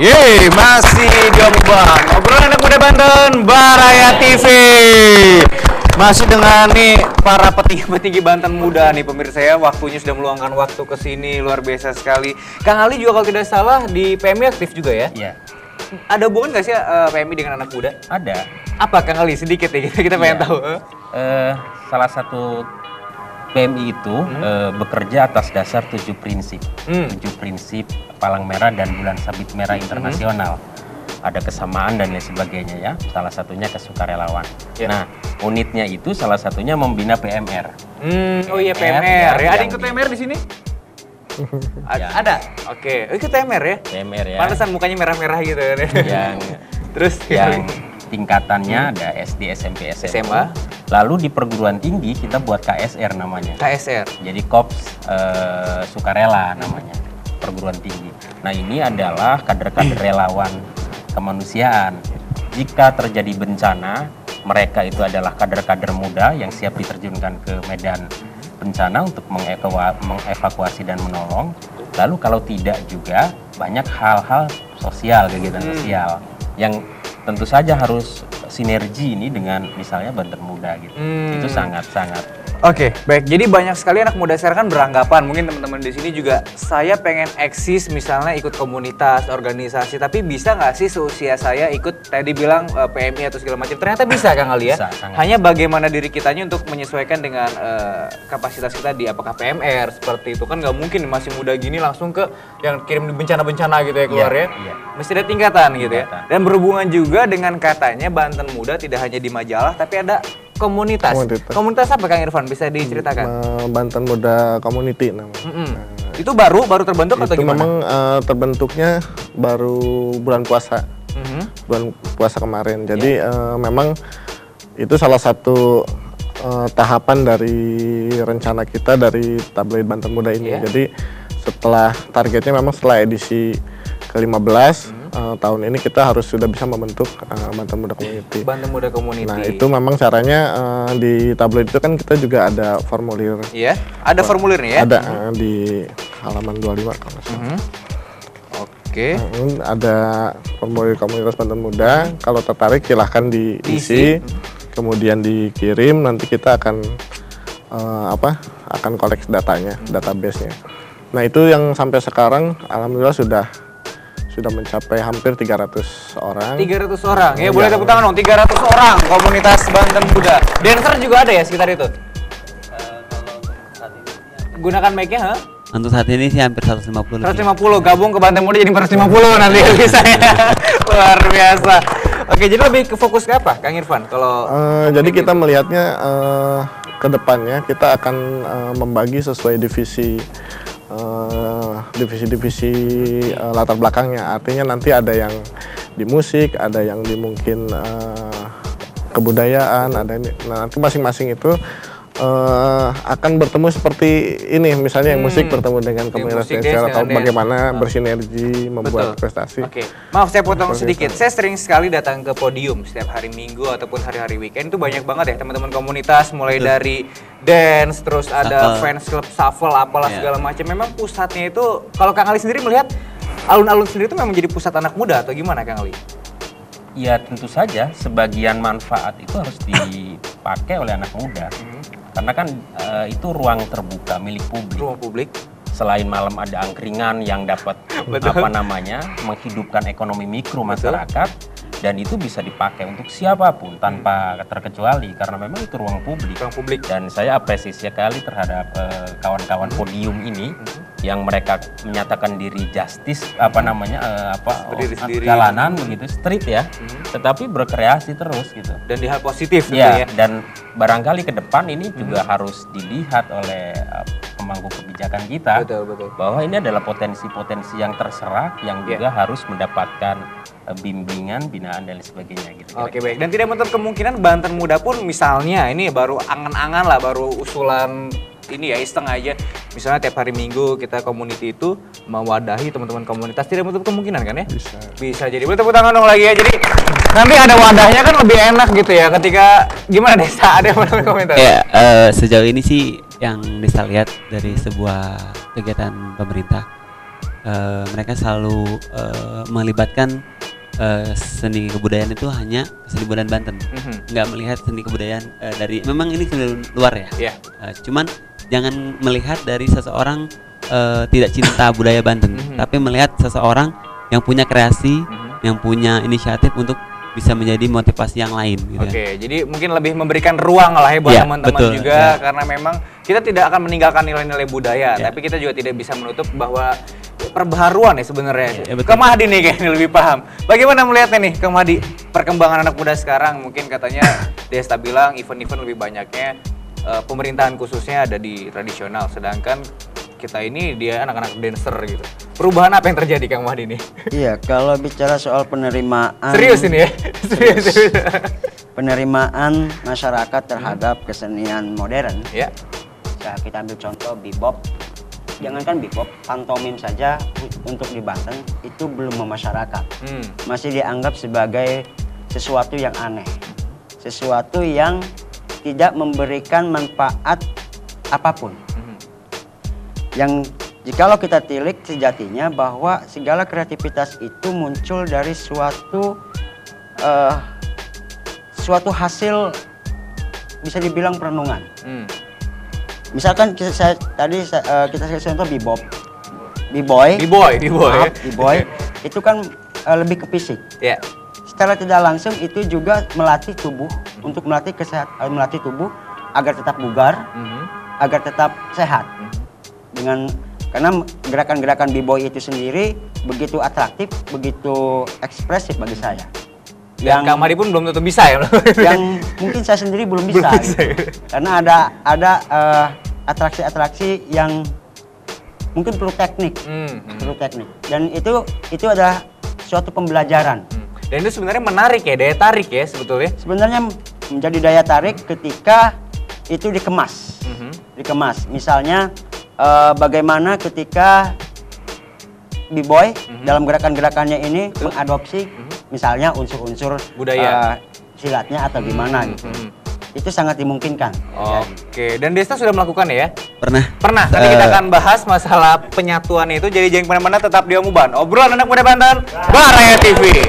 Yeay, masih diombang obrolan anak muda Banten Baraya TV. Masih dengan nih para petinggi Banten muda nih pemirsa ya. Waktunya sudah meluangkan waktu ke sini luar biasa sekali. Kang Ali juga kalau tidak salah di PMI aktif juga ya? Iya. Ada hubungan nggak sih PMI dengan anak muda? Ada. Apa Kang Ali? Sedikit ya kita pengen tahu. Salah satu PMI itu bekerja atas dasar 7 prinsip. 7 prinsip Palang Merah dan Bulan Sabit Merah Internasional. Ada kesamaan dan lain sebagainya ya. Salah satunya kesukarelawan. Nah, unitnya itu salah satunya membina PMR. Oh iya PMR ya. Ada ikut PMR di sini? Ada. Oke. Ikut PMR ya? PMR ya. Pantesan mukanya merah-merah gitu kan. Terus yang tingkatannya ada SD, SMP, SMA. Lalu di perguruan tinggi kita buat KSR namanya. KSR. Jadi Korps Sukarela namanya, perguruan tinggi. Nah, ini adalah kader-kader relawan kemanusiaan. Jika terjadi bencana, mereka itu adalah kader-kader muda yang siap diterjunkan ke medan bencana untuk mengevakuasi dan menolong. Lalu kalau tidak juga banyak hal-hal sosial, kegiatan sosial yang tentu saja harus sinergi ini dengan misalnya Banten Muda gitu. Itu sangat-sangat. Oke, baik. Jadi banyak sekali anak muda sekarang kan beranggapan, mungkin teman-teman di sini juga, saya pengen eksis misalnya ikut komunitas, organisasi, tapi bisa nggak sih seusia saya ikut tadi bilang PMI atau segala macam? Ternyata bisa Kang Ali ya. Bisa, hanya bagaimana diri kitanya untuk menyesuaikan dengan kapasitas kita di apakah PMR seperti itu kan nggak mungkin masih muda gini langsung ke yang kirim bencana-bencana gitu ya keluar ya. Mesti ada tingkatan gitu ya. Dan berhubungan juga dengan katanya Banten Muda tidak hanya di majalah tapi ada komunitas. Komunitas apa Kang Irfan? Bisa diceritakan? Banten Muda Community namanya. Itu baru terbentuk atau gimana? Memang terbentuknya baru bulan puasa. Bulan puasa kemarin. Jadi memang itu salah satu tahapan dari rencana kita dari tabloid Banten Muda ini. Jadi setelah targetnya memang setelah edisi ke-15 tahun ini kita harus sudah bisa membentuk Banten Muda Community. Banten Muda Community. Nah, itu memang caranya di tabloid itu kan kita juga ada formulir. Iya, ada formulirnya ya? Ada di halaman 25 kalau nggak salah. Oke. Ada formulir komunitas Banten Muda. Kalau tertarik silahkan diisi, kemudian dikirim. Nanti kita akan akan koleksi datanya, database-nya. Nah, itu yang sampai sekarang alhamdulillah sudah mencapai hampir 300 orang. 300 orang. Ya, boleh tepuk tangan dong. 300 orang komunitas Banten Muda. Dancer juga ada ya sekitar itu? Gunakan mic-nya, Untuk saat ini sih hampir 150. 150 gabung ke Banten Muda jadi 450 nanti bisa ya. Luar biasa. Oke, jadi lebih ke fokus ke apa, Kang Irfan? Kalau jadi kita melihatnya ke depannya kita akan membagi sesuai divisi latar belakangnya. Artinya nanti ada yang di musik, ada yang di mungkin kebudayaan, ada nanti masing-masing itu akan bertemu seperti ini, misalnya yang musik bertemu dengan komunitas dancer atau bagaimana bersinergi membuat prestasi. Oke. Maaf saya potong sedikit. Saya sering sekali datang ke podium setiap hari Minggu ataupun hari-hari weekend itu banyak banget ya teman-teman komunitas mulai dari dance terus ada fans club shuffle apalah segala macam. Memang pusatnya itu kalau Kang Ali sendiri melihat alun-alun sendiri itu memang jadi pusat anak muda atau gimana Kang Ali? Ya tentu saja sebagian manfaat itu harus dipakai oleh anak muda. Karena kan itu ruang terbuka milik publik. Ruang publik. Selain malam ada angkringan yang dapat menghidupkan ekonomi mikro masyarakat. Dan itu bisa dipakai untuk siapapun tanpa terkecuali karena memang itu ruang publik. Dan saya apresiasi sekali terhadap kawan-kawan podium ini yang mereka menyatakan diri justice jalanan begitu street ya, tetapi berkreasi terus gitu. Dan di hal positif gitu ya. Dan barangkali ke depan ini juga harus dilihat oleh pemangku kebijakan kita bahwa ini adalah potensi-potensi yang terserap yang juga harus mendapatkan bimbingan, binaan dan sebagainya gitu. Oke, baik. Dan tidak menutup kemungkinan Banten Muda pun misalnya ini baru angan-angan lah, baru usulan ini ya iseng aja. Misalnya tiap hari Minggu kita community itu mewadahi teman-teman komunitas, tidak menutup kemungkinan kan ya? Bisa jadi. Boleh tepuk tangan dong lagi ya. Jadi nanti ada wadahnya kan lebih enak gitu ya ketika gimana Desa ada yang mau komentar? Ya, sejauh ini sih yang bisa lihat dari sebuah kegiatan pemerintah mereka selalu melibatkan seni kebudayaan itu hanya seni kebudayaan Banten, nggak melihat seni kebudayaan dari memang ini seni luar ya. Yeah. Cuman jangan melihat dari seseorang tidak cinta budaya Banten, tapi melihat seseorang yang punya kreasi, yang punya inisiatif untuk bisa menjadi motivasi yang lain gitu. Oke, jadi mungkin lebih memberikan ruang lah ya buat Ya, teman-teman betul, juga ya. karena memang kita tidak akan meninggalkan nilai-nilai budaya, Ya. tapi kita juga tidak bisa menutup bahwa perbaharuan ya sebenarnya. Ya, betul. Kang Mahdi nih kayaknya lebih paham. Bagaimana melihatnya nih Kang Mahdi perkembangan anak muda sekarang? Mungkin katanya Desta bilang event-event lebih banyaknya pemerintahan khususnya ada di tradisional, sedangkan kita ini dia anak-anak dancer gitu. Perubahan apa yang terjadi Kang Mahdi nih? Iya, kalau bicara soal penerimaan Serius ini ya? Serius. penerimaan masyarakat terhadap kesenian modern. Ya. Ya, kita ambil contoh bebop. Jangankan bebop, pantomim saja untuk di Banten itu belum memasyarakat. Masih dianggap sebagai sesuatu yang aneh. Sesuatu yang tidak memberikan manfaat apapun. Yang jikalau kita tilik sejatinya bahwa segala kreativitas itu muncul dari suatu hasil bisa dibilang perenungan. Misalkan kita contoh bebop, b-boy, itu kan lebih ke fisik. Ya. Secara tidak langsung itu juga melatih tubuh untuk melatih tubuh agar tetap bugar, agar tetap sehat. Karena gerakan-gerakan b-boy itu sendiri begitu atraktif, begitu ekspresif bagi saya. Yang Kang Mahdi pun belum tentu bisa ya. Yang mungkin saya sendiri belum bisa. Gitu. Karena ada atraksi-atraksi yang mungkin perlu teknik, Dan itu adalah suatu pembelajaran. Dan itu sebenarnya menarik ya, daya tarik ya sebetulnya. Sebenarnya menjadi daya tarik ketika itu dikemas. Misalnya bagaimana ketika b-boy dalam gerakan-gerakannya ini mengadopsi misalnya unsur-unsur budaya silatnya atau gimana gitu. Itu sangat dimungkinkan. Oke, dan Desta sudah melakukan ya? Pernah. Nanti kita akan bahas masalah penyatuan itu. Jadi jangan kemana-mana, tetap di Omuban. Obrolan anak muda Banten, Baraya TV.